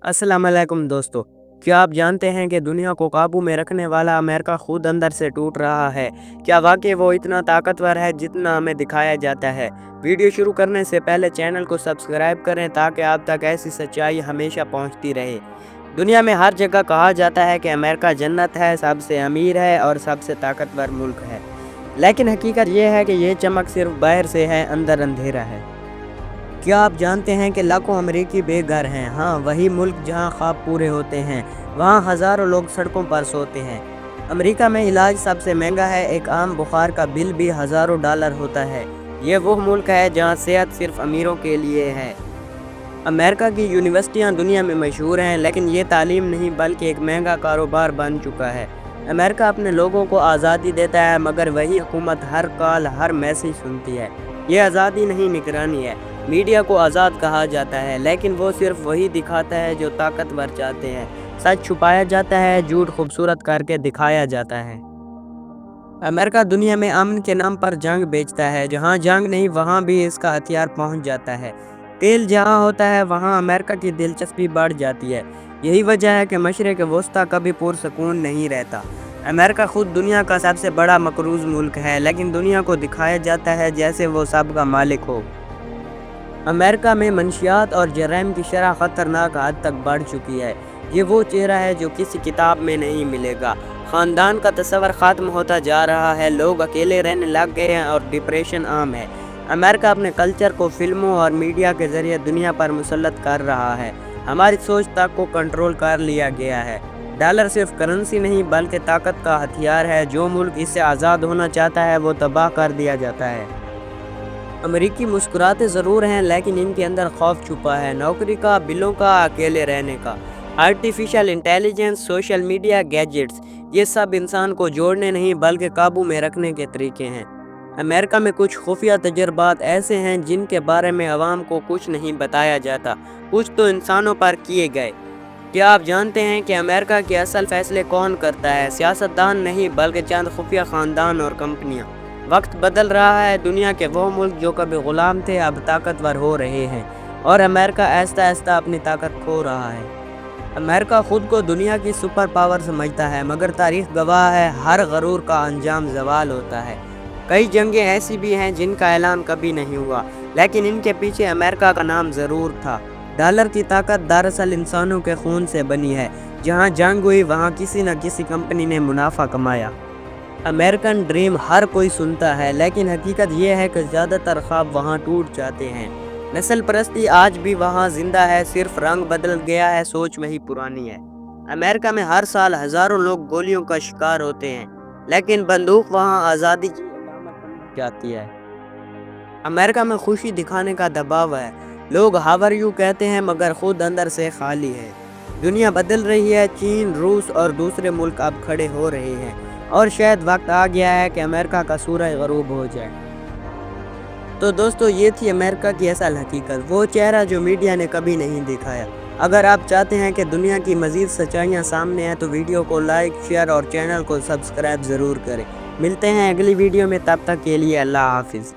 अस्सलाम वालेकुम दोस्तों। क्या आप जानते हैं कि दुनिया को काबू में रखने वाला अमेरिका खुद अंदर से टूट रहा है? क्या वाकई वो इतना ताकतवर है जितना हमें दिखाया जाता है? वीडियो शुरू करने से पहले चैनल को सब्सक्राइब करें ताकि आप तक ऐसी सच्चाई हमेशा पहुंचती रहे। दुनिया में हर जगह कहा जाता है कि अमेरिका जन्नत है, सबसे अमीर है और सबसे ताकतवर मुल्क है। लेकिन हकीकत ये है कि ये चमक सिर्फ बाहर से है, अंदर अंधेरा है। क्या आप जानते हैं कि लाखों अमेरिकी बेघर हैं? हाँ, वही मुल्क जहां ख्वाब पूरे होते हैं, वहां हज़ारों लोग सड़कों पर सोते हैं। अमेरिका में इलाज सबसे महंगा है, एक आम बुखार का बिल भी हज़ारों डॉलर होता है। ये वो मुल्क है जहां सेहत सिर्फ अमीरों के लिए है। अमेरिका की यूनिवर्सिटियां दुनिया में मशहूर हैं, लेकिन ये तालीम नहीं बल्कि एक महंगा कारोबार बन चुका है। अमेरिका अपने लोगों को आज़ादी देता है, मगर वही हुकूमत हर कॉल, हर मैसेज सुनती है। ये आज़ादी नहीं, निगरानी है। मीडिया को आज़ाद कहा जाता है, लेकिन वो सिर्फ वही दिखाता है जो ताकतवर चाहते हैं। सच छुपाया जाता है, झूठ खूबसूरत करके दिखाया जाता है। अमेरिका दुनिया में अमन के नाम पर जंग बेचता है। जहाँ जंग नहीं, वहाँ भी इसका हथियार पहुँच जाता है। तेल जहाँ होता है, वहाँ अमेरिका की दिलचस्पी बढ़ जाती है। यही वजह है कि मशरिक़ वस्ता कभी पुरसकून नहीं रहता। अमेरिका खुद दुनिया का सबसे बड़ा मकरूज़ मुल्क है, लेकिन दुनिया को दिखाया जाता है जैसे वो सब का मालिक हो। अमेरिका में मंशियात और जराइम की शरह ख़तरनाक हद तक बढ़ चुकी है। ये वो चेहरा है जो किसी किताब में नहीं मिलेगा। ख़ानदान का तस्वर ख़त्म होता जा रहा है, लोग अकेले रहने लग गए हैं और डिप्रेशन आम है। अमेरिका अपने कल्चर को फिल्मों और मीडिया के ज़रिए दुनिया पर मुसल्लत कर रहा है। हमारी सोच तक को कंट्रोल कर लिया गया है। डॉलर सिर्फ करेंसी नहीं बल्कि ताकत का हथियार है। जो मुल्क इससे आज़ाद होना चाहता है वो तबाह कर दिया जाता है। अमेरिकी मुस्कुराते ज़रूर हैं, लेकिन इनके अंदर खौफ छुपा है, नौकरी का, बिलों का, अकेले रहने का। Artificial intelligence, social media, gadgets, ये सब इंसान को जोड़ने नहीं बल्कि काबू में रखने के तरीके हैं। अमेरिका में कुछ खुफिया तजर्बात ऐसे हैं जिनके बारे में अवाम को कुछ नहीं बताया जाता, कुछ तो इंसानों पर किए गए। क्या आप जानते हैं कि अमेरिका के असल फैसले कौन करता है? सियासतदान नहीं बल्कि चंद खुफिया ख़ानदान और कंपनियाँ। वक्त बदल रहा है, दुनिया के वो मुल्क जो कभी ग़ुलाम थे अब ताकतवर हो रहे हैं, और अमेरिका आहिस्ता आहिस्ता अपनी ताकत खो रहा है। अमेरिका खुद को दुनिया की सुपर पावर समझता है, मगर तारीख गवाह है हर गरूर का अंजाम ज़वाल होता है। कई जंगें ऐसी भी हैं जिनका ऐलान कभी नहीं हुआ, लेकिन इनके पीछे अमेरिका का नाम ज़रूर था। डॉलर की ताकत दरअसल इंसानों के खून से बनी है। जहाँ जंग हुई वहाँ किसी न किसी कंपनी ने मुनाफा कमाया। अमेरिकन ड्रीम हर कोई सुनता है, लेकिन हकीकत ये है कि ज़्यादातर ख्वाब वहाँ टूट जाते हैं। नस्ल परस्ती आज भी वहाँ जिंदा है, सिर्फ रंग बदल गया है, सोच वही पुरानी है। अमेरिका में हर साल हज़ारों लोग गोलियों का शिकार होते हैं, लेकिन बंदूक वहाँ आज़ादी की अलामत बन जाती है। अमेरिका में खुशी दिखाने का दबाव है, लोग हाउ आर यू कहते हैं मगर खुद अंदर से खाली है। दुनिया बदल रही है, चीन, रूस और दूसरे मुल्क अब खड़े हो रहे हैं, और शायद वक्त आ गया है कि अमेरिका का सूरज गरूब हो जाए। तो दोस्तों, ये थी अमेरिका की असल हकीकत, वो चेहरा जो मीडिया ने कभी नहीं दिखाया। अगर आप चाहते हैं कि दुनिया की मज़ीद सच्चाइयाँ सामने आएँ तो वीडियो को लाइक, शेयर और चैनल को सब्सक्राइब ज़रूर करें। मिलते हैं अगली वीडियो में, तब तक के लिए अल्लाह हाफिज़।